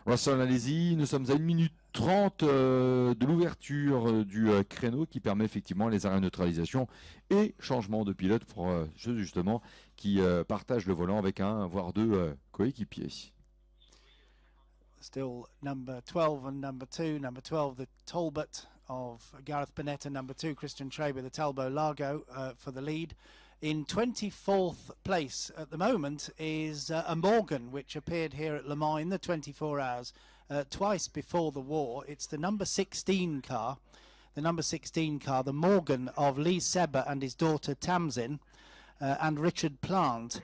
Russell, allez-y, nous sommes à 1 minute 30 de l'ouverture du créneau qui permet effectivement les arrêts de neutralisation et changement de pilote pour ceux justement qui partagent le volant avec un voire deux coéquipiers. Still number 12 and number 2. Number 12, the Talbot of Gareth Bennett, and number 2, Christian Traber, the Talbot Largo for the lead. In 24th place at the moment is a Morgan, which appeared here at Le Mans in the 24 hours twice before the war. It's the number 16 car. The number 16 car, the Morgan of Lee Sebber and his daughter Tamsin and Richard Plant.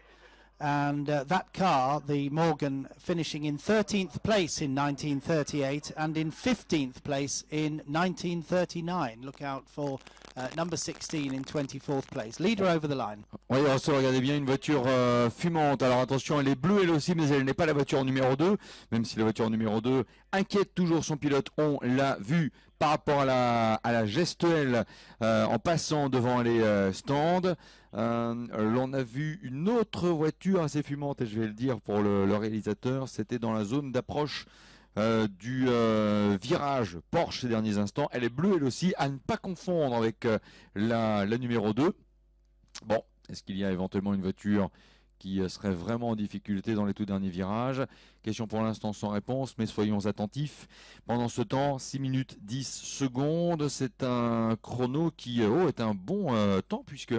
And that car, the Morgan, finishing in 13th place in 1938 and in 15th place in 1939. Look out for number 16 in 24th place. Leader over the line. Oui, regardez bien une voiture fumante. Alors attention, elle est bleue elle aussi, mais elle n'est pas la voiture numéro 2, même si la voiture numéro 2 inquiète toujours son pilote. On l'a vu par rapport à la gestuelle en passant devant les stands. L'on a vu une autre voiture assez fumante, et je vais le dire pour le réalisateur, c'était dans la zone d'approche du virage Porsche ces derniers instants. Elle est bleue elle aussi, à ne pas confondre avec la numéro 2. Bon, est-ce qu'il y a éventuellement une voiture qui serait vraiment en difficulté dans les tout derniers virages? Question pour l'instant sans réponse, mais soyons attentifs. Pendant ce temps, 6 minutes 10 secondes, c'est un chrono qui est un bon temps, puisque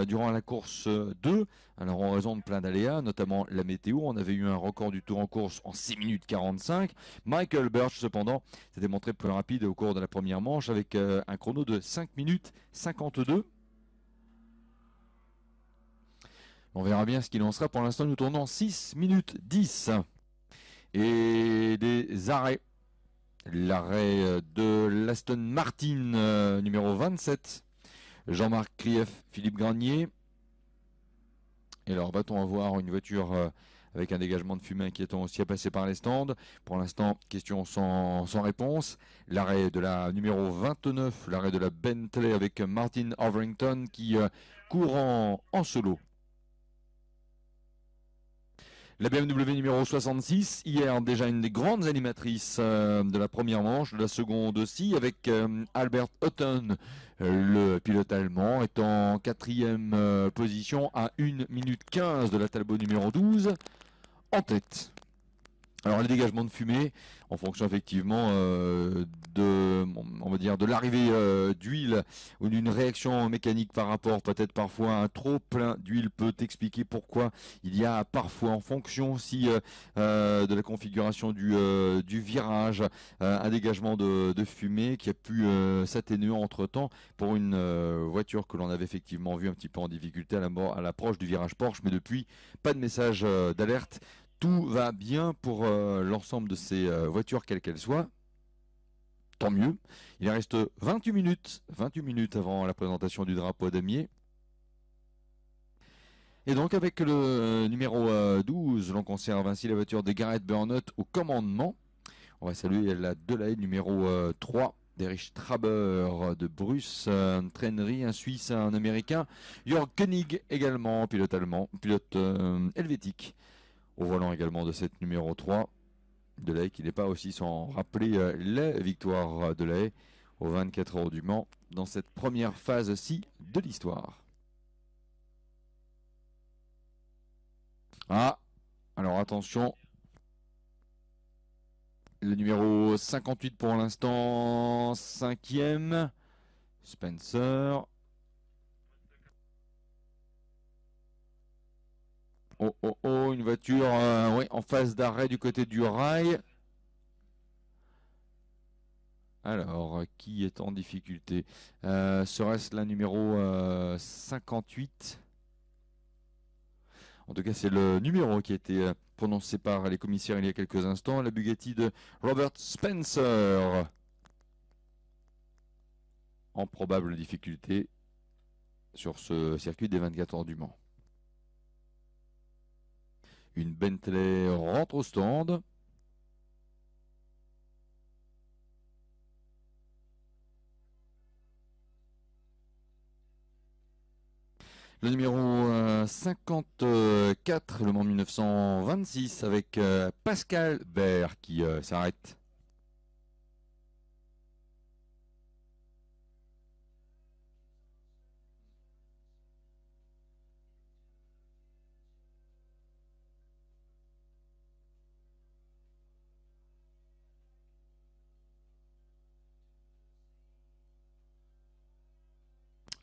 durant la course 2, alors en raison de plein d'aléas, notamment la météo, on avait eu un record du tour en course en 6 minutes 45. Michael Birch, cependant, s'est démontré plus rapide au cours de la première manche avec un chrono de 5 minutes 52. On verra bien ce qu'il en sera. Pour l'instant, nous tournons 6 minutes 10. Et des arrêts. L'arrêt de l'Aston Martin numéro 27. Jean-Marc Krief, Philippe Granier. Et alors, va-t-on avoir une voiture avec un dégagement de fumée inquiétant aussi à passer par les stands? Pour l'instant, question sans réponse. L'arrêt de la numéro 29, l'arrêt de la Bentley avec Martin Overington qui court en solo. La BMW numéro 66, hier déjà une des grandes animatrices de la première manche, de la seconde aussi, avec Albert Otten, le pilote allemand, est en quatrième position à 1 minute 15 de la Talbot numéro 12, en tête. Alors les dégagements de fumée, en fonction effectivement de l'arrivée d'huile ou d'une réaction mécanique par rapport peut-être parfois à un trop plein d'huile, peut expliquer pourquoi il y a parfois en fonction aussi de la configuration du virage un dégagement de fumée qui a pu s'atténuer entre temps pour une voiture que l'on avait effectivement vu un petit peu en difficulté à l'approche du virage Porsche, mais depuis pas de message d'alerte. Tout va bien pour l'ensemble de ces voitures, quelles qu'elles soient. Tant mieux. Il reste 28 minutes avant la présentation du drapeau damier. Et donc avec le numéro 12, l'on conserve ainsi la voiture de Gareth Burnett au commandement. On va saluer la Delahaye numéro 3. d'Erich Traber, de Bruce Trennery, un Suisse, un Américain. Jörg Koenig également, pilote allemand, pilote helvétique. Au volant également de cette numéro 3, Delahaye, qui n'est pas aussi sans rappeler les victoires Delahaye aux 24 heures du Mans dans cette première phase-ci de l'histoire. Ah, alors attention, le numéro 58 pour l'instant, 5e, Spencer. Une voiture en phase d'arrêt du côté du rail. Alors, qui est en difficulté? Serait-ce la numéro 58? En tout cas, c'est le numéro qui a été prononcé par les commissaires il y a quelques instants. La Bugatti de Robert Spencer. En probable difficulté sur ce circuit des 24 heures du Mans. Une Bentley rentre au stand. Le numéro 54, Le Mans 1926, avec Pascal Bert qui s'arrête.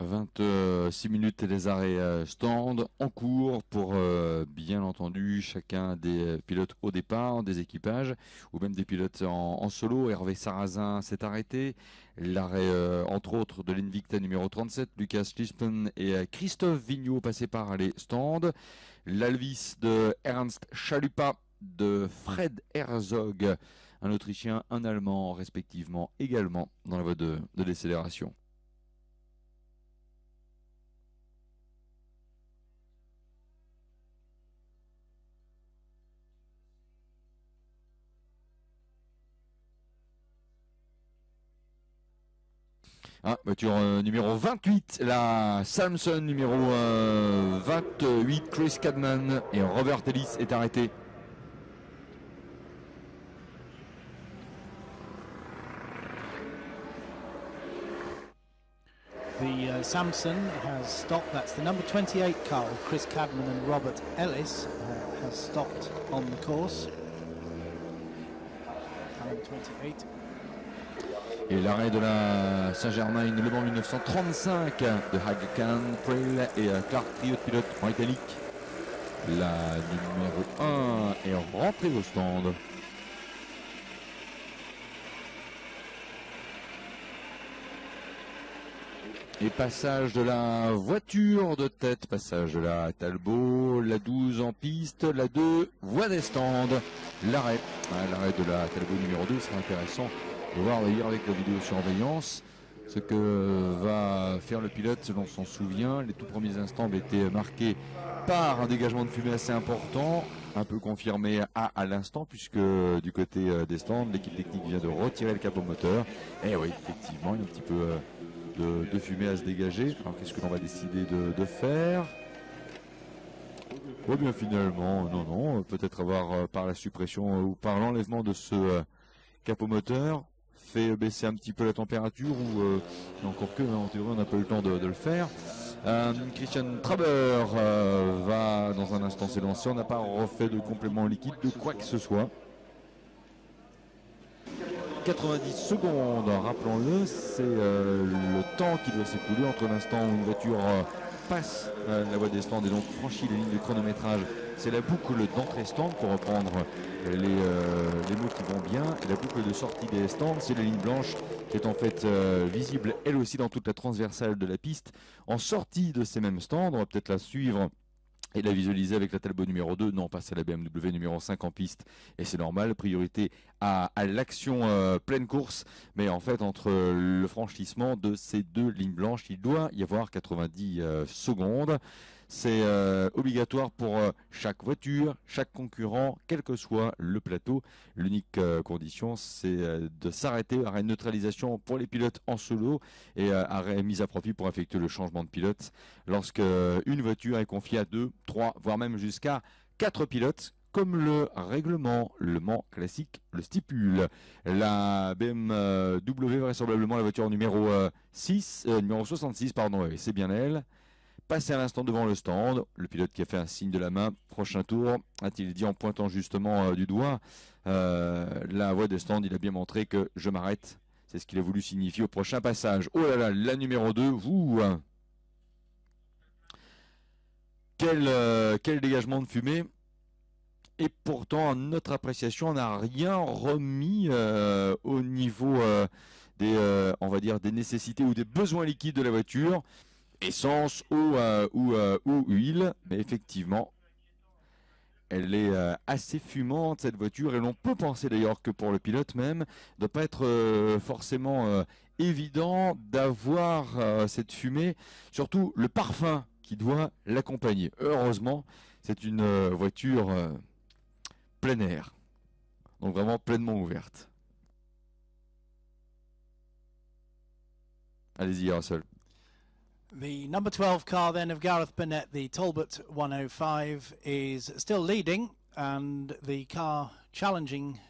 « 26 minutes et des arrêts stand en cours pour bien entendu chacun des pilotes au départ, des équipages ou même des pilotes en solo. Hervé Sarrazin s'est arrêté. L'arrêt entre autres de l'Invicta numéro 37, Lucas Schliespen et Christophe Vigneault passés par les stands. L'Alvis de Ernst Chalupa, de Fred Herzog, un Autrichien, un Allemand respectivement également dans la voie de décélération. Voiture numéro 28, la Samson numéro 28, Chris Cadman et Robert Ellis est arrêté. The Samson has stopped. That's the number 28 car of Chris Cadman and Robert Ellis has stopped on the course. Number 28. Et l'arrêt de la Saint-Germain Le Mans 1935 de Hagan Prill et Clark Trio de pilote britannique. La numéro 1 est rentrée au stand. Et passage de la voiture de tête, passage de la Talbot, la 12 en piste, la 2 voie des stands. L'arrêt de la Talbot numéro 2 sera intéressant de voir d'ailleurs avec la vidéosurveillance ce que va faire le pilote. Selon s'en souvient, les tout premiers instants avaient été marqués par un dégagement de fumée assez important, un peu confirmé à l'instant, puisque du côté des stands, l'équipe technique vient de retirer le capot moteur. Et oui, effectivement, il y a un petit peu de fumée à se dégager. Alors qu'est-ce que l'on va décider de faire? Oh bien finalement, non, peut-être avoir par la suppression ou par l'enlèvement de ce capot moteur fait baisser un petit peu la température ou encore que en théorie on n'a pas eu le temps de le faire. Christian Traber va dans un instant s'élancer. On n'a pas refait de complément liquide de quoi que ce soit. 90 secondes, rappelons-le, c'est le temps qui doit s'écouler entre l'instant où une voiture passe la voie des stands et donc franchit les lignes de chronométrage. C'est la boucle d'entrée stand pour reprendre les mots qui vont bien. Et la boucle de sortie des stands, c'est la ligne blanche qui est en fait visible elle aussi dans toute la transversale de la piste. En sortie de ces mêmes stands, on va peut-être la suivre et la visualiser avec la Talbot numéro 2, non, passe à la BMW numéro 5 en piste, et c'est normal, priorité à l'action pleine course, mais en fait entre le franchissement de ces deux lignes blanches, il doit y avoir 90 secondes. C'est obligatoire pour chaque voiture, chaque concurrent, quel que soit le plateau. L'unique condition, c'est de s'arrêter, arrêt de neutralisation pour les pilotes en solo et arrêt mise à profit pour effectuer le changement de pilote lorsque une voiture est confiée à 2, 3, voire même jusqu'à 4 pilotes, comme le règlement Le Mans classique le stipule. La BMW, vraisemblablement la voiture numéro 66, pardon, c'est bien elle. Passé à l'instant devant le stand, le pilote qui a fait un signe de la main, prochain tour, a-t-il dit en pointant justement du doigt la voie des stands, il a bien montré que je m'arrête. C'est ce qu'il a voulu signifier au prochain passage. Oh là là, la numéro 2, quel dégagement de fumée. Et pourtant, à notre appréciation, on n'a rien remis au niveau on va dire, des nécessités ou des besoins liquides de la voiture. Essence, eau ou huile, mais effectivement, elle est assez fumante cette voiture et l'on peut penser d'ailleurs que pour le pilote même, ne doit pas être forcément évident d'avoir cette fumée, surtout le parfum qui doit l'accompagner. Heureusement, c'est une voiture plein air, donc vraiment pleinement ouverte. Allez-y, Russell. The number 12 car then of Gareth Burnett, the Talbot 105, is still leading, and the car challenging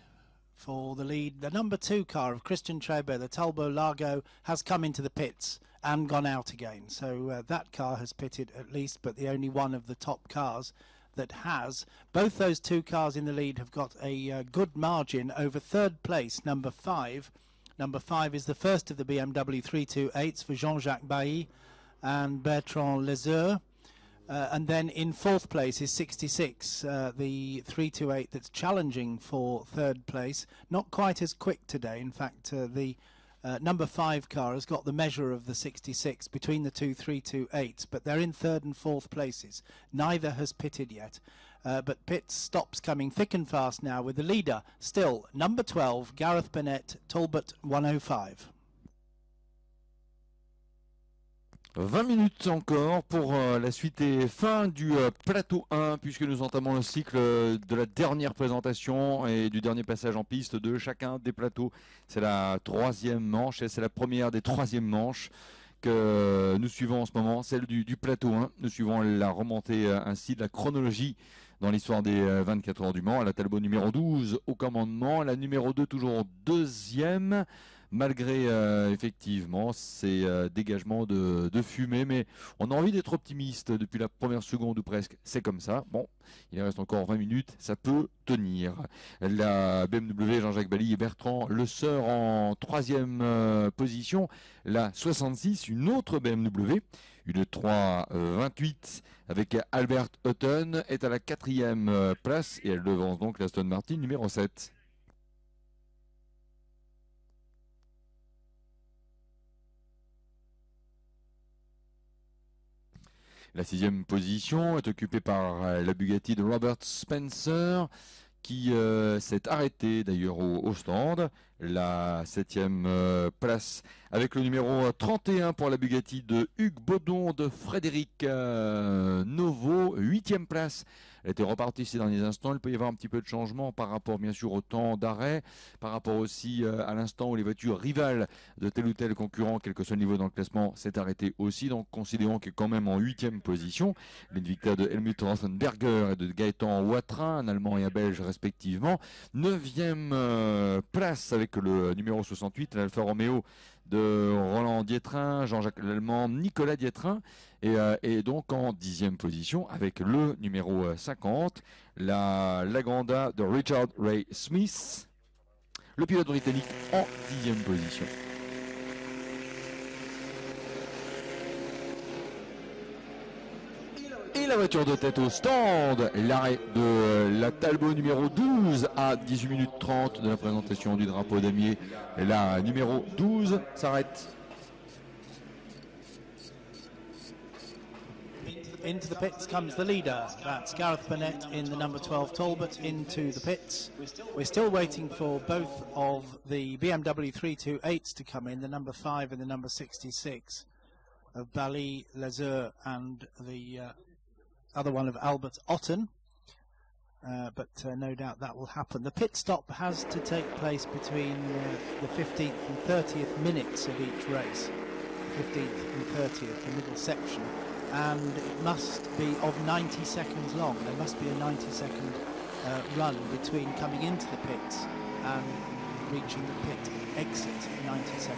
for the lead, the number 2 car of Christian Trebe, the Talbot Largo, has come into the pits and gone out again. So that car has pitted at least, but the only one of the top cars that has. Both those 2 cars in the lead have got a good margin over third place, number 5. Number 5 is the first of the BMW 328s for Jean-Jacques Bailly and Bertrand Lezeur. And then in fourth place is 66, the 328 that's challenging for third place. Not quite as quick today. In fact, the number 5 car has got the measure of the 66 between the two 328s, but they're in third and fourth places. Neither has pitted yet. But pit stops coming thick and fast now, with the leader still number 12, Gareth Burnett, Talbot 105. 20 minutes encore pour la suite et fin du plateau 1, puisque nous entamons le cycle de la dernière présentation et du dernier passage en piste de chacun des plateaux. C'est la 3e manche et c'est la première des 3e manches que nous suivons en ce moment, celle du plateau 1. Nous suivons la remontée ainsi de la chronologie dans l'histoire des 24 heures du Mans. La Talbot numéro 12 au commandement, la numéro 2 toujours 2e. Malgré effectivement ces dégagements de fumée, mais on a envie d'être optimiste depuis la première seconde ou presque, c'est comme ça. Bon, il reste encore 20 minutes, ça peut tenir. La BMW Jean-Jacques Bailly et Bertrand Lezeur en 3e position, la 66, une autre BMW, une 328 avec Albert Hutton est à la 4e place et elle devance donc l'Aston Martin numéro 7. La 6e position est occupée par la Bugatti de Robert Spencer, qui s'est arrêté d'ailleurs au stand. La 7e place avec le numéro 31 pour la Bugatti de Hugues Baudon de Frédéric Novo. 8e place. Elle était repartie ces derniers instants. Il peut y avoir un petit peu de changement par rapport bien sûr au temps d'arrêt, par rapport aussi à l'instant où les voitures rivales de tel ou tel concurrent, quel que soit le niveau dans le classement, s'est arrêté aussi. Donc considérons qu'elle est quand même en 8e position. L'Invicta de Helmut Rothenberger et de Gaëtan Watrin, un Allemand et un Belge respectivement. 9e place avec le numéro 68, l'Alfa Romeo de Roland Dietrin, Jean-Jacques Lallemand, Nicolas Dietrin, et donc en 10e position avec le numéro 50, la Lagranda de Richard Ray Smith, le pilote britannique en 10e position. Et la voiture de tête au stand, l'arrêt de la Talbot numéro 12 à 18 minutes 30 de la présentation du drapeau damier. La numéro 12 s'arrête. Into the pits comes the leader. That's Gareth Burnett in the number 12 Talbot into the pits. We're still waiting for both of the BMW 328s to come in, the number 5 and the number 66 of Bailly, Lezeur and the other one of Albert Otten, but no doubt that will happen. The pit stop has to take place between the 15th and 30th minutes of each race, 15th and 30th, the middle section, and it must be of 90 seconds long. There must be a 90-second run between coming into the pits and reaching the pit exit, 90 seconds.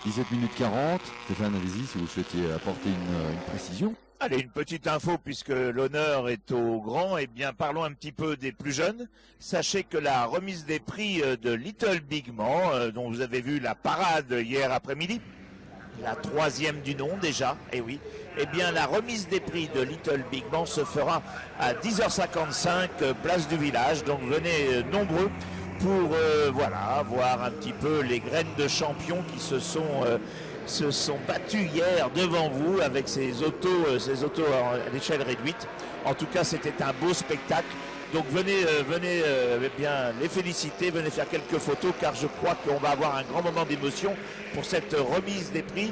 17 minutes 40, Stéphane, allez-y si vous souhaitez apporter une précision. Allez, une petite info puisque l'honneur est au grand. Eh bien, parlons un petit peu des plus jeunes. Sachez que la remise des prix de Little Big Mans, dont vous avez vu la parade hier après-midi, la 3e du nom déjà, eh oui, eh bien la remise des prix de Little Big Mans se fera à 10h55, place du village. Donc venez nombreux pour voilà, voir un petit peu les graines de champions qui se sont battus hier devant vous avec ces autos à l'échelle réduite. En tout cas, c'était un beau spectacle. Donc venez bien les féliciter, venez faire quelques photos car je crois qu'on va avoir un grand moment d'émotion pour cette remise des prix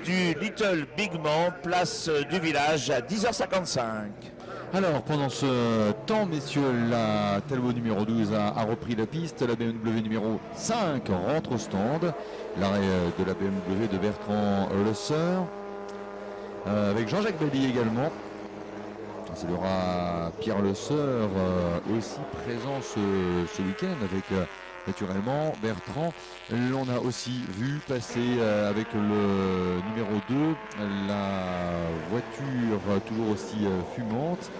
du Little Big Mans, place du village à 10h55. Alors pendant ce temps, messieurs, la Talbot numéro 12 a repris la piste. La BMW numéro 5 rentre au stand. L'arrêt de la BMW de Bertrand Leusser, avec Jean-Jacques Baldi également. Il y aura Pierre Leusser aussi présent ce week-end avec naturellement Bertrand. L'on a aussi vu passer avec le numéro 2 la voiture toujours aussi fumante,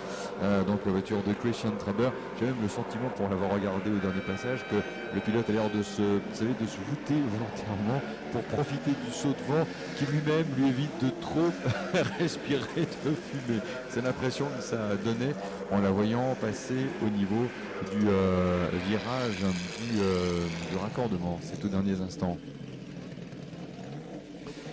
donc la voiture de Christian Traber. J'ai même le sentiment, pour l'avoir regardé au dernier passage, que le pilote a l'air de se voûter volontairement pour profiter du saut de vent qui lui-même lui évite de trop respirer de fumée. C'est l'impression que ça donnait en la voyant passer au niveau du virage du raccordement ces tout derniers instants.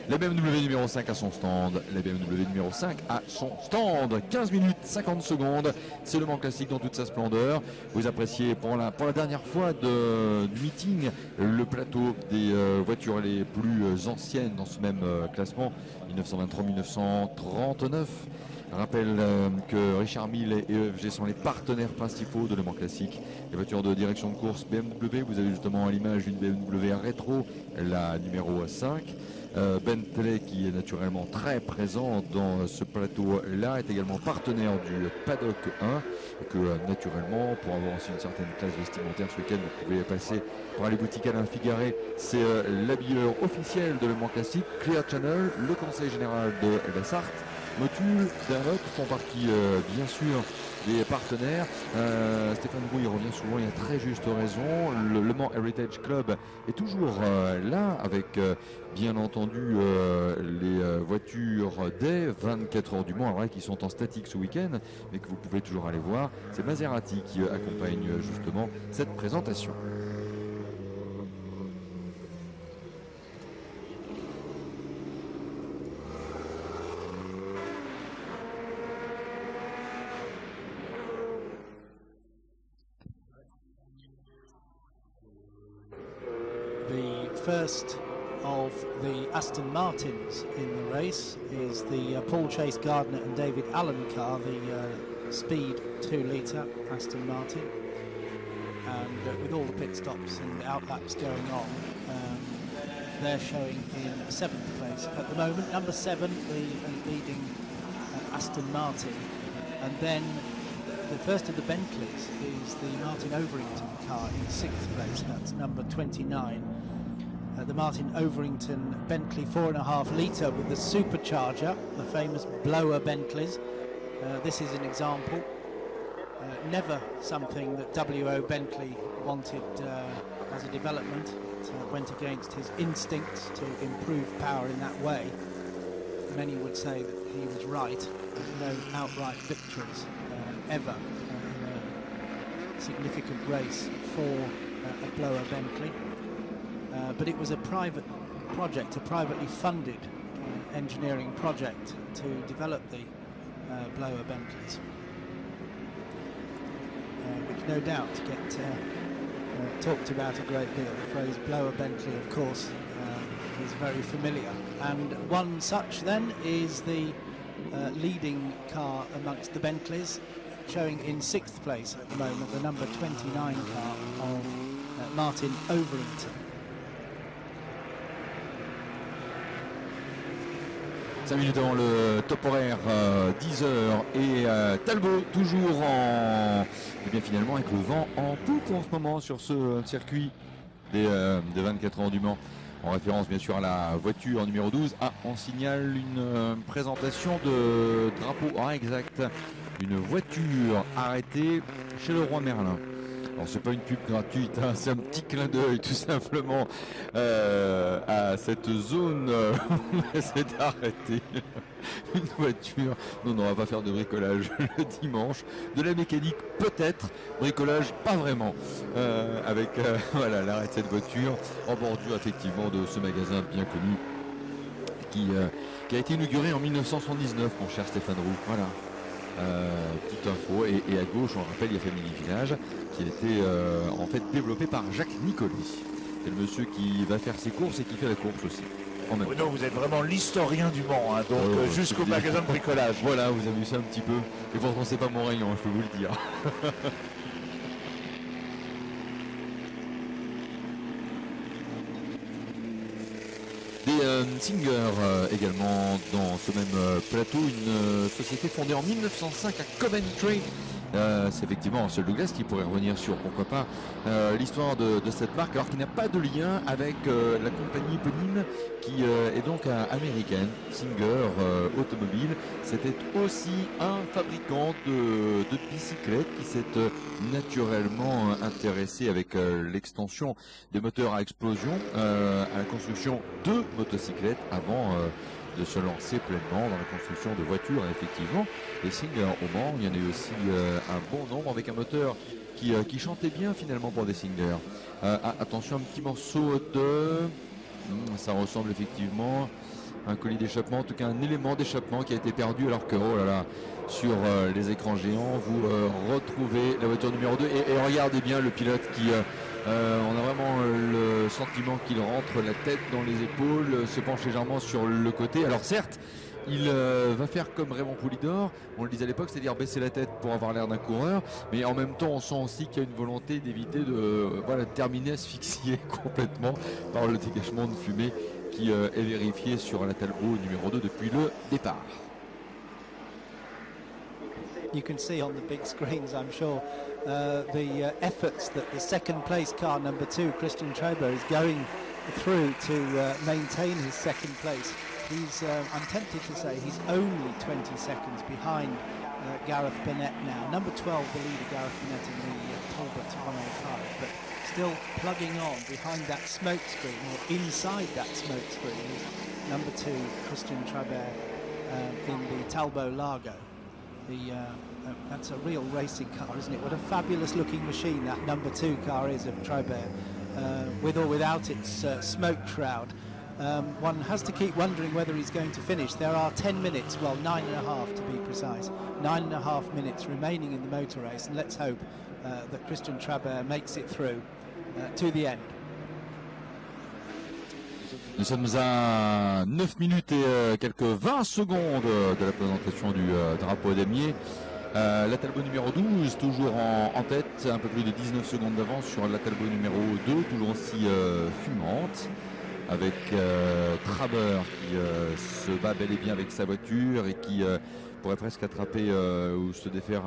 La BMW numéro 5 à son stand, la BMW numéro 5 à son stand, 15 minutes 50 secondes, c'est le Mans Classique dans toute sa splendeur. Vous appréciez pour la dernière fois du meeting le plateau des voitures les plus anciennes dans ce même classement, 1923-1939. Rappelle que Richard Mille et EFG sont les partenaires principaux de Le Mans Classique. Les voitures de direction de course BMW, vous avez justement à l'image une BMW rétro, la numéro 5. Bentley, qui est naturellement très présent dans ce plateau-là, est également partenaire du Paddock 1. Et que naturellement, pour avoir aussi une certaine classe vestimentaire ce week-end, vous pouvez passer par les boutiques Alain Figaré. C'est l'habilleur officiel de Le Mans Classique. Clear Channel, le conseil général de la Sarthe, Motul, Danot font partie bien sûr des partenaires. Stéphane Roux, il revient souvent, il a très juste raison. Le Mans Heritage Club est toujours là avec bien entendu les voitures des 24 heures du Mans, alors, qui sont en statique ce week-end, mais que vous pouvez toujours aller voir. C'est Maserati qui accompagne justement cette présentation. First of the Aston Martins in the race is the Paul Chase Gardner and David Allen car, the Speed 2 litre Aston Martin, and with all the pit stops and outlaps going on, they're showing in 7th place at the moment. Number 7, the leading Aston Martin, and then the first of the Bentleys is the Martin Overington car in 6th place. That's number 29. The Martin Overington Bentley 4.5 litre with the supercharger, the famous blower Bentleys. This is an example. Never something that W.O. Bentley wanted as a development. It went against his instincts to improve power in that way. Many would say that he was right. There's no outright victories ever in a significant race for a blower Bentley. But it was a private project, a privately funded engineering project to develop the blower Bentleys, which no doubt get talked about a great deal. The phrase blower Bentley, of course, is very familiar. And one such then is the leading car amongst the Bentleys, showing in 6th place at the moment, the number 29 car of Martin Overington. 5 minutes avant le top horaire, 10 heures, et Talbot toujours et bien finalement avec le vent en poupe en ce moment sur ce circuit des 24 heures du Mans, en référence bien sûr à la voiture numéro 12. On signale une présentation de drapeau exact, une voiture arrêtée chez le Roi Merlin. Alors c'est pas une pub gratuite, hein, c'est un petit clin d'œil tout simplement à cette zone où c'est arrêté une voiture. Non, on va pas faire de bricolage le dimanche, de la mécanique peut-être, bricolage pas vraiment, avec voilà l'arrêt de cette voiture en bordure effectivement de ce magasin bien connu qui a été inauguré en 1979, mon cher Stéphane Roux. Voilà. Petite info, et à gauche on rappelle il y a Family Village qui a été en fait développé par Jacques Nicoli. C'est le monsieur qui va faire ses courses et qui fait la course aussi. en même Bruno, vous êtes vraiment l'historien du Mans, hein, donc jusqu'au magasin de bricolage. Voilà, vous avez vu ça un petit peu. Et pourtant, c'est pas mon rayon, je peux vous le dire. Des Singer également dans ce même plateau, une société fondée en 1905 à Coventry. C'est effectivement Seul Douglas qui pourrait revenir sur, pourquoi pas, l'histoire de cette marque, alors qu'il n'a pas de lien avec la compagnie éponyme qui est donc américaine, Singer Automobile. C'était aussi un fabricant de bicyclettes qui s'est naturellement intéressé avec l'extension des moteurs à explosion à la construction de motocyclettes avant de se lancer pleinement dans la construction de voitures. Et effectivement, les Singer au Mans, il y en a eu aussi un bon nombre avec un moteur qui chantait bien finalement pour des Singer. Attention, un petit morceau de... ça ressemble effectivement à un colis d'échappement, en tout cas un élément d'échappement qui a été perdu, alors que, oh là là, sur les écrans géants, vous retrouvez la voiture numéro 2 et regardez bien le pilote qui... on a vraiment le sentiment qu'il rentre la tête dans les épaules, se penche légèrement sur le côté. Alors certes, il va faire comme Raymond Poulidor, on le disait à l'époque, c'est-à-dire baisser la tête pour avoir l'air d'un coureur, mais en même temps on sent aussi qu'il y a une volonté d'éviter de terminer asphyxié complètement par le dégagement de fumée qui est vérifié sur la Talbot numéro 2 depuis le départ. You can see on the big screens, I'm sure, the efforts that the second place car, number 2, Christian Traber, is going through to maintain his second place. He's, I'm tempted to say, he's only 20 seconds behind Gareth Bennett now. Number 12, the leader, Gareth Bennett in the Talbot 105, but still plugging on behind that smoke screen, or inside that smoke screen, is number 2, Christian Traber in the Talbot Largo. That's a real racing car, isn't it? What a fabulous looking machine that number 2 car is of Traber, with or without its smoke shroud. One has to keep wondering whether he's going to finish. There are 10 minutes, well 9.5 to be precise, 9.5 minutes remaining in the motor race, and let's hope that Christian Traber makes it through to the end. Nous sommes à 9 minutes et quelques 20 secondes de la présentation du drapeau damier. La Talbot numéro 12 toujours en tête, un peu plus de 19 secondes d'avance sur la Talbot numéro 2, toujours aussi fumante, avec Traber qui se bat bel et bien avec sa voiture et qui pourrait presque attraper ou se défaire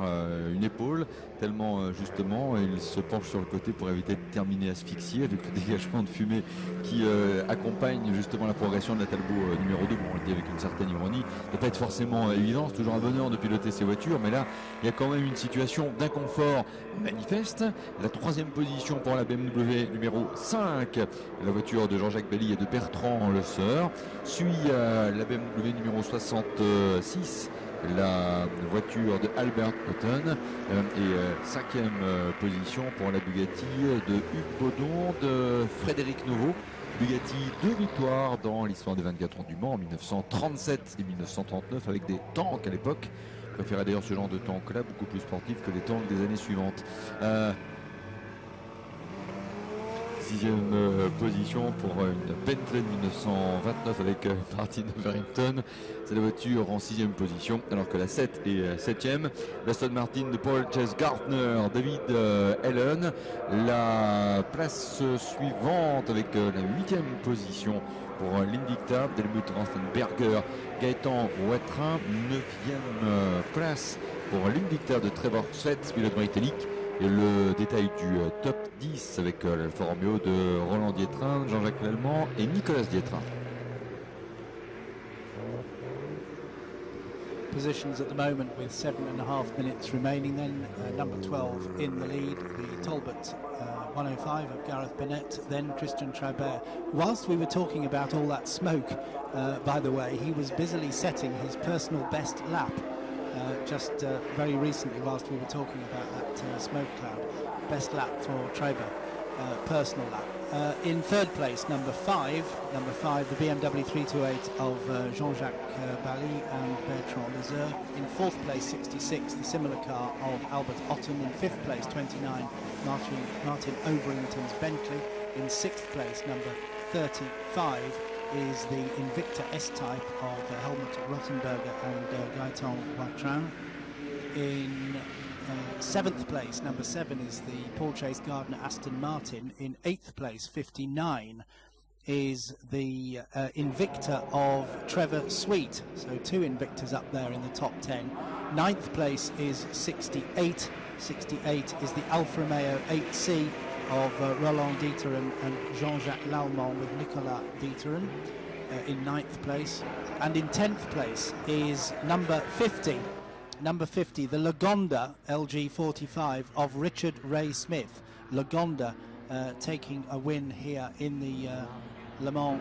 une épaule, tellement justement il se penche sur le côté pour éviter de terminer asphyxié avec le dégagement de fumée qui accompagne justement la progression de la Talbot numéro 2. Bon, on le dit avec une certaine ironie, ça ne peut pas être forcément évident, c'est toujours un bonheur de piloter ces voitures, mais là il y a quand même une situation d'inconfort manifeste. La 3e position pour la BMW numéro 5, la voiture de Jean-Jacques Belly et de Bertrand Le Seur, suit la BMW numéro 66, la voiture de Albert Hutton, et 5e position pour la Bugatti de Hugues Baudon, de Frédéric Nouveau. Bugatti 2 victoires dans l'histoire des 24 ans du Mans en 1937 et 1939 avec des tanks à l'époque. Je préférais d'ailleurs ce genre de tank là, beaucoup plus sportif que les tanks des années suivantes. 6e position pour une Bentley de 1929 avec Martin Overington. C'est la voiture en 6e position, alors que la 7 est 7e. L'Aston Martin de Paul Chase Gardner, David Allen. La place suivante avec la 8e position pour l'Indycar d'Helmut Ranstenberger, Gaëtan Ouattrin. 9e place pour l'Indycar de Trevor Svets, pilote britannique. Et le détail du top 10 avec l'Alfa Romeo de Roland Dietrin, Jean-Jacques Lallemand et Nicolas Dietrin. Positions at the moment with 7.5 minutes remaining. Then number 12 in the lead, the Talbot 105 of Gareth Bennett, then Christian Traber. Whilst we were talking about all that smoke, by the way, he was busily setting his personal best lap just very recently whilst we were talking about that smoke cloud. Best lap for Traber, personal lap. In 3rd place, number 5, the BMW 328 of Jean-Jacques Bally and Bertrand Lezeur. In 4th place, 66, the similar car of Albert Otten. In 5th place, 29, Martin Overington's Bentley. In 6th place, number 35, is the Invicta S-Type of Helmut Rottenberger and Gaetan Bertrand. In 7th place, number 7, is the Paul Chase Gardner Aston Martin. In 8th place, 59, is the Invicta of Trevor Sweet. So 2 Invictas up there in the top 10. 9th place is 68. 68 is the Alfa Romeo 8C of Roland Dieterin and Jean-Jacques Lallemand with Nicolas Dieterin in 9th place. And in 10th place is number 50. Number 50, the Lagonda LG45 of Richard Ray Smith. Lagonda taking a win here in the Le Mans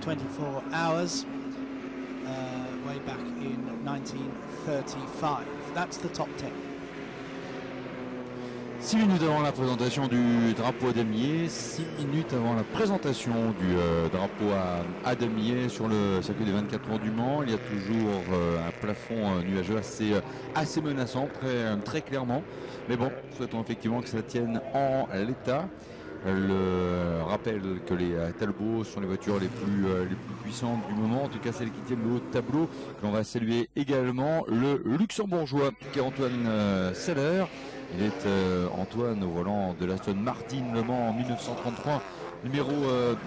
24 Hours way back in 1935. That's the top 10. 6 minutes avant la présentation du drapeau à damier, 6 minutes avant la présentation du drapeau à damier sur le circuit des 24 heures du Mans. Il y a toujours un plafond nuageux assez menaçant, très clairement. Mais bon, souhaitons effectivement que ça tienne en l'état. Le rappel que les Talbot sont les voitures les plus puissantes du moment, en tout cas celles qui tiennent le haut de tableau, que l'on va saluer également le luxembourgeois Pierre-Antoine Seller. Il est Antoine au volant de l'Aston Martin Le Mans en 1933, numéro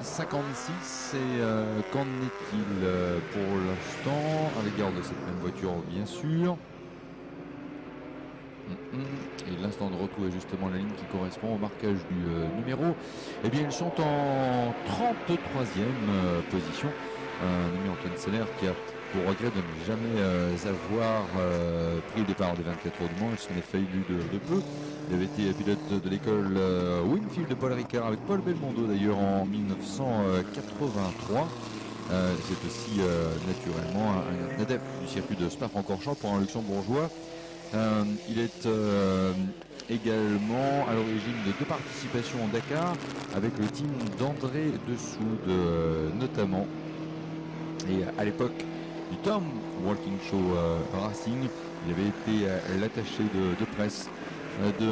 56. Et qu'en est-il pour l'instant à l'égard de cette même voiture, bien sûr. Et l'instant de retour est justement la ligne qui correspond au marquage du numéro. Eh bien, ils sont en 33e position. Numéro Antoine Seller qui a pour regret de ne jamais avoir pris le départ des 24 heures du Mans. Il s'en est failli de peu. Il avait été pilote de l'école Winfield de Paul Ricard avec Paul Belmondo d'ailleurs en 1983. C'est aussi naturellement un adepte du circuit de Spa-Francorchamps pour un luxembourgeois. Il est également à l'origine de 2 participations en Dakar avec le team d'André Dessoude notamment. Et à l'époque du Tom Walking Show Racing, il avait été l'attaché de presse de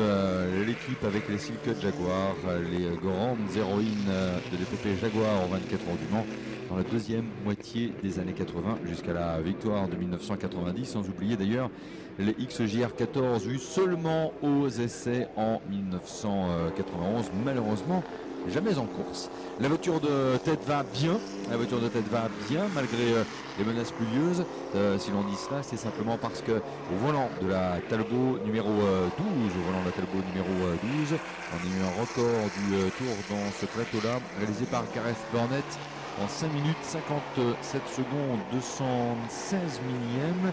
l'équipe avec les Silk Jaguar, les grandes héroïnes de l'épopée Jaguar en 24 heures du Mans dans la deuxième moitié des années 80 jusqu'à la victoire de 1990, sans oublier d'ailleurs les XJR 14 vus seulement aux essais en 1991, malheureusement jamais en course. La voiture de tête va bien, malgré les menaces pluvieuses. Si l'on dit cela, c'est simplement parce que au volant de la Talbot numéro 12, on a eu un record du tour dans ce plateau-là, réalisé par Gareth Burnett en 5 minutes 57 secondes 216 millièmes.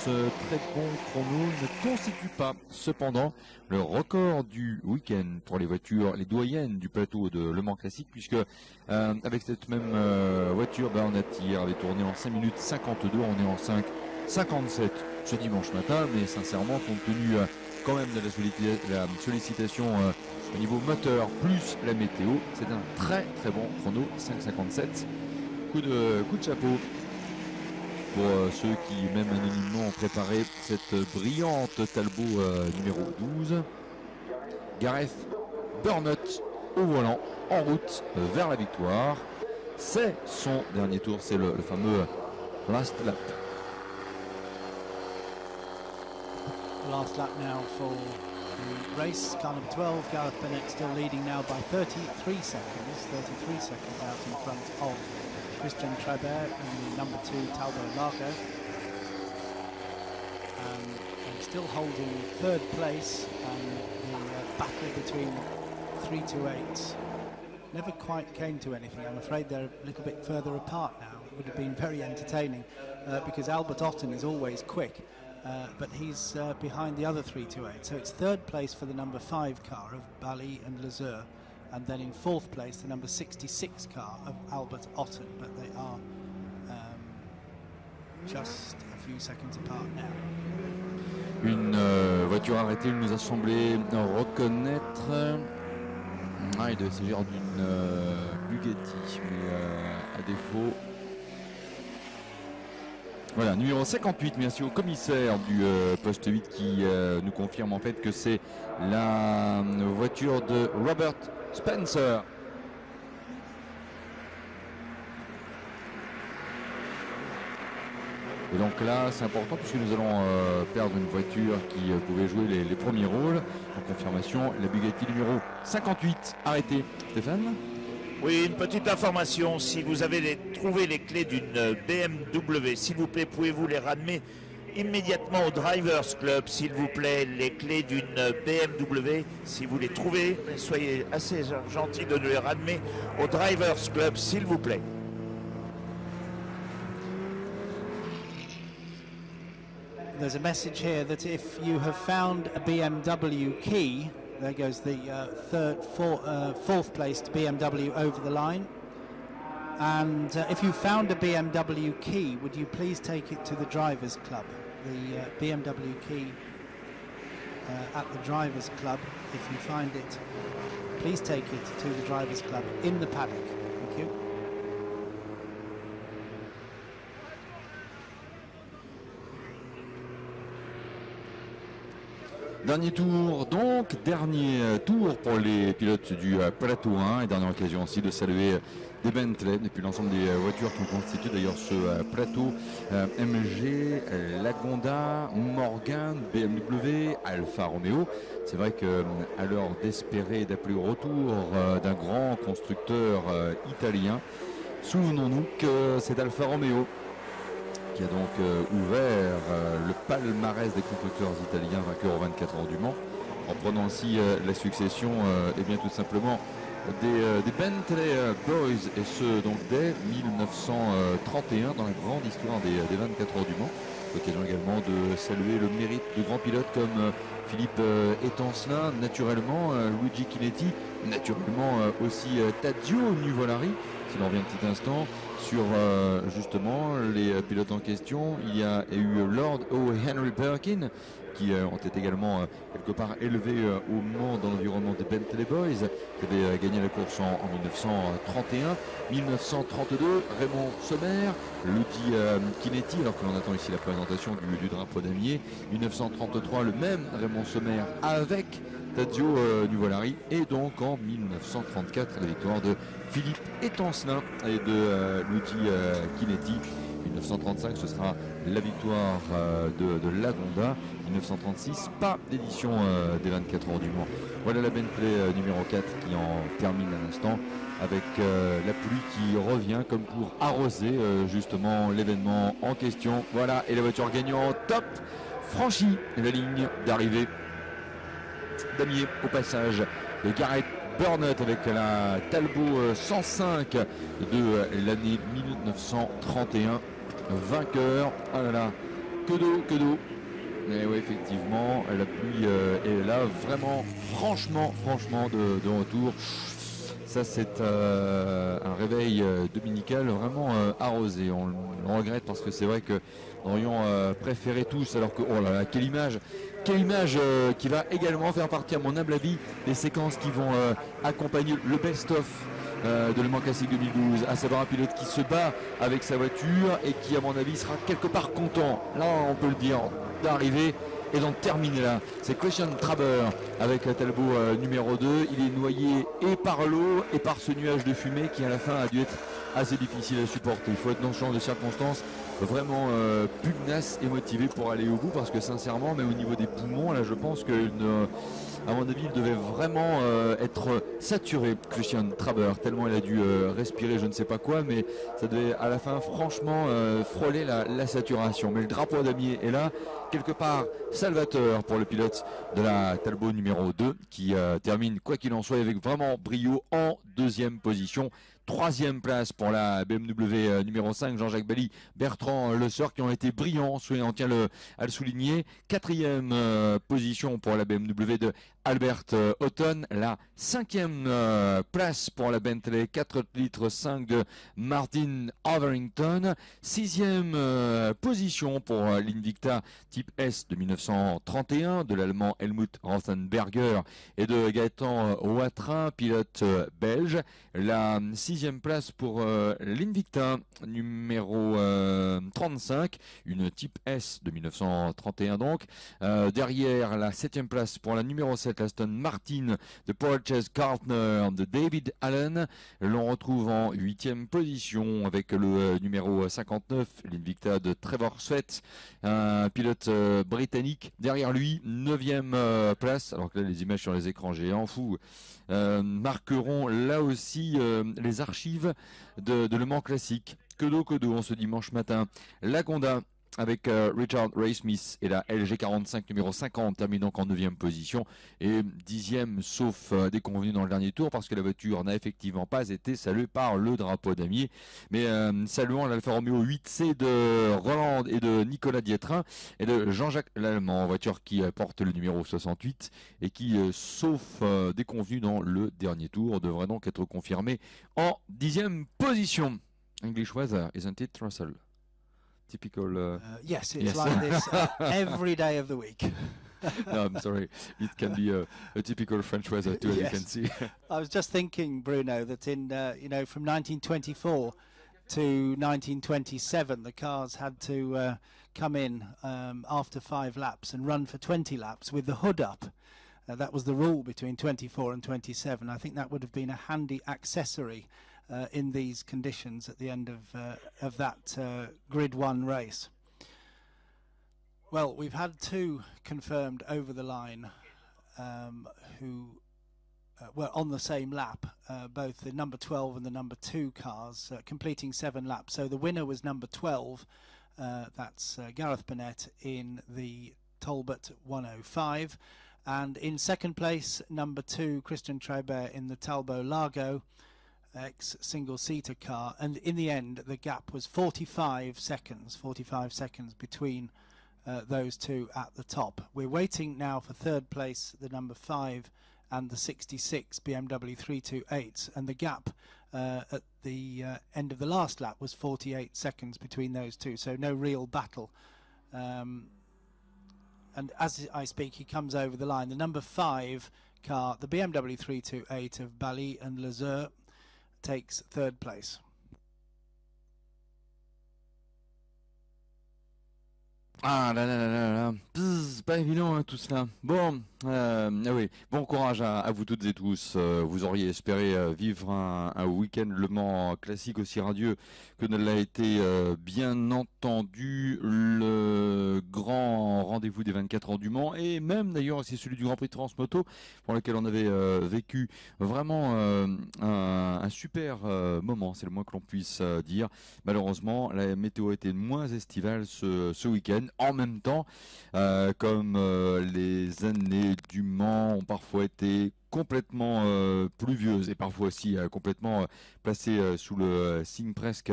Ce très bon chrono ne constitue pas cependant le record du week-end pour les voitures, les doyennes du plateau de Le Mans Classique, puisque avec cette même voiture, Burnett hier avait tourné en 5 minutes 52, on est en 5,57 ce dimanche matin, mais sincèrement compte tenu quand même de la sollicitation au niveau moteur plus la météo, c'est un très très bon chrono, 5,57, coup de chapeau pour ceux qui, même anonymement, ont préparé cette brillante Talbot numéro 12. Gareth Burnett au volant, en route vers la victoire. C'est son dernier tour, c'est le fameux last lap. Last lap now for the race. Car number 12, Gareth Burnett still leading now by 33 seconds. 33 seconds out in front of Christian Trabert and the number 2 Talbot Largo, and still holding 3rd place. The battle between 328s never quite came to anything. I'm afraid they're a little bit further apart now. It would have been very entertaining because Albert Otten is always quick, but he's behind the other 328. So it's 3rd place for the number 5 car of Bali and Lazur, and then in 4th place the number 66 car of Albert Otten, but they are just a few seconds apart now. Une voiture arrêtée, il nous a semblé reconnaître. Il devait s'agir d'une Bugatti, mais à défaut. Voilà, numéro 58, merci au commissaire du poste 8 qui nous confirme en fait que c'est la voiture de Robert Spencer. Et donc là, c'est important puisque nous allons perdre une voiture qui pouvait jouer les premiers rôles. En confirmation, la Bugatti numéro 58 arrêtée. Stéphane ? Oui, une petite information. Si vous avez trouvé les clés d'une BMW, s'il vous plaît, pouvez-vous les ramener immédiatement au Drivers Club, s'il vous plaît, les clés d'une BMW, si vous les trouvez, soyez assez gentils de nous les ramener au Drivers Club, s'il vous plaît. There's a message here that if you have found a BMW key, there goes the fourth placed BMW over the line. And if you found a BMW key, would you please take it to the Drivers Club? The BMW key at the Drivers Club, if you find it, please take it to the Drivers Club in the paddock. Thank you. Dernier tour donc, dernier tour pour les pilotes du plateau 1 et dernière occasion aussi de saluer des Bentley et puis l'ensemble des voitures qui constituent d'ailleurs ce plateau, MG, Lagonda, Morgan, BMW, Alfa Romeo. C'est vrai qu'à l'heure d'espérer et d'appeler au retour d'un grand constructeur italien, souvenons-nous que c'est Alfa Romeo qui a donc ouvert le palmarès des constructeurs italiens vainqueurs aux 24 heures du Mans, en prenant ainsi la succession et bien tout simplement des Bentley Boys, et ce donc dès 1931 dans la grande histoire des 24 heures du Mans. L'occasion également de saluer le mérite de grands pilotes comme Philippe Étancelin, naturellement Luigi Chinetti, naturellement aussi Tadzio Nuvolari, s'il en revient un petit instant. Sur justement les pilotes en question, il y a eu Lord O. Henry Perkin qui ont été également quelque part élevés au Mans dans l'environnement des Bentley Boys, qui avait gagné la course en 1931. 1932, Raymond Sommer, Luigi Chinetti, alors que l'on attend ici la présentation du drapeau damier. 1933, le même Raymond Sommer avec Tadzio Nuvolari, et donc en 1934 la victoire de Philippe Étancelin et de Luigi Chinetti. 1935 ce sera la victoire de Lagonda. 1936 pas d'édition des 24 heures du Mans. Voilà la Bentley numéro 4 qui en termine à l'instant avec la pluie qui revient comme pour arroser justement l'événement en question. Voilà, et la voiture gagnante top franchit la ligne d'arrivée. Damier au passage de Garrett Burnett avec la Talbot 105 de l'année 1931. Vainqueur, ah là là, que d'eau. Mais oui, effectivement, la pluie est là, vraiment, franchement de retour. Ça, c'est un réveil dominical vraiment arrosé. On le regrette parce que c'est vrai que nous aurions préféré tous, alors que, oh là là, quelle image qui va également faire partie, à mon humble avis, des séquences qui vont accompagner le best-of de Le Mans Classic 2012, à savoir un pilote qui se bat avec sa voiture et qui, à mon avis, sera quelque part content, là on peut le dire, d'arriver et d'en terminer là. C'est Christian Traber avec la Talbot numéro 2. Il est noyé et par l'eau et par ce nuage de fumée qui à la fin a dû être assez difficile à supporter. Il faut être dans ce genre de circonstances vraiment pugnace et motivé pour aller au bout, parce que sincèrement, même au niveau des poumons, là je pense que à mon avis, il devait vraiment être saturé, Christian Traber, tellement il a dû respirer je ne sais pas quoi, mais ça devait à la fin franchement frôler la saturation. Mais le drapeau à damier est là, quelque part salvateur pour le pilote de la Talbot numéro 2 qui termine quoi qu'il en soit avec vraiment brio en deuxième position. Troisième place pour la BMW numéro 5, Jean-Jacques Bally, Bertrand Le Seur, qui ont été brillants, on tient à le souligner. Quatrième position pour la BMW de Albert Houghton. La cinquième place pour la Bentley 4 litres 5 de Martin Overington. Sixième position pour l'Invicta type S de 1931 de l'Allemand Helmut Rothenberger et de Gaëtan Watrin, pilote belge. La sixième place pour l'Invicta numéro 35, une type S de 1931 donc. Derrière, la septième place pour la numéro 7 7, l'Aston Martin de Porches Gardner de David Allen. L'on retrouve en 8e position avec le numéro 59, l'Invicta de Trevor Sweat, un pilote britannique. Derrière lui, 9e place, alors que là les images sur les écrans géants fous marqueront là aussi les archives de Le Mans Classique. Que d'eau en ce dimanche matin. La Conda avec Richard Ray Smith et la LG45 numéro 50 termine donc en 9e position et 10e sauf déconvenu dans le dernier tour parce que la voiture n'a effectivement pas été saluée par le drapeau damier, mais saluant l'Alfa Romeo 8C de Roland et de Nicolas Dietrin et de Jean-Jacques Lallemand, voiture qui porte le numéro 68 et qui sauf déconvenu dans le dernier tour devrait donc être confirmée en 10e position. English weather, isn't it, Russell? Typical. Yes, it's yes. like this every day of the week. No, I'm sorry. It can be a typical French weather too, as Yes. you can see. I was just thinking, Bruno, that in from 1924 to 1927, the cars had to come in after 5 laps and run for 20 laps with the hood up. That was the rule between 24 and 27. I think that would have been a handy accessory in these conditions at the end of that Grid 1 race. Well, we've had 2 confirmed over the line who were on the same lap, both the number 12 and the number 2 cars, completing 7 laps. So the winner was number 12, that's Gareth Bennett in the Talbot 105. And in second place, number 2, Christian Trabert in the Talbot Largo X single-seater car, and in the end the gap was 45 seconds between those 2 at the top. We're waiting now for third place, the number 5 and the 66 BMW 328, and the gap at the end of the last lap was 48 seconds between those 2, so no real battle. And as I speak, he comes over the line. The number 5 car, the BMW 328 of Bali and Lazare, takes third place. Ah là là là là là, c'est pas évident hein, tout cela. Bon, oui, bon courage à vous toutes et tous. Vous auriez espéré vivre un week-end Le Mans classique aussi radieux que ne l'a été bien entendu le grand rendez-vous des 24 heures du Mans et même d'ailleurs aussi celui du Grand Prix de France Moto pour lequel on avait vécu vraiment un super moment, c'est le moins que l'on puisse dire. Malheureusement, la météo était moins estivale ce week-end. En même temps, comme les années du Mans ont parfois été complètement pluvieuses et parfois aussi complètement placées sous le signe presque,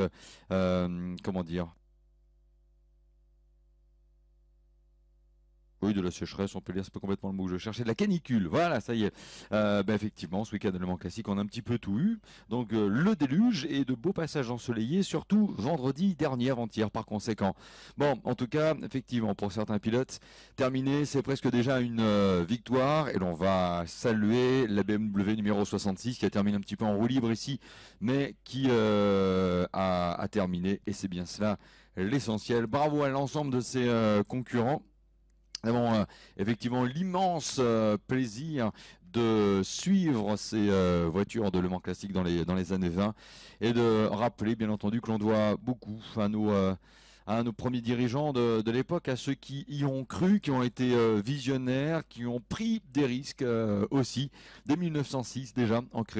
comment dire, oui, de la sécheresse, on peut dire, c'est pas complètement le mot que je cherchais, de la canicule, voilà, ça y est. Effectivement, ce week-end de Le Mans Classique, on a un petit peu tout eu. Donc le déluge et de beaux passages ensoleillés, surtout vendredi dernier, avant-hier par conséquent. Bon, en tout cas, effectivement, pour certains pilotes, terminé, c'est presque déjà une victoire. Et l'on va saluer la BMW numéro 66 qui a terminé un petit peu en roue libre ici, mais qui a terminé. Et c'est bien cela l'essentiel. Bravo à l'ensemble de ses concurrents. Nous avons effectivement l'immense plaisir de suivre ces voitures de Le Mans Classique dans les années 20 et de rappeler bien entendu que l'on doit beaucoup à nos premiers dirigeants de l'époque, à ceux qui y ont cru, qui ont été visionnaires, qui ont pris des risques aussi, dès 1906 déjà, en créant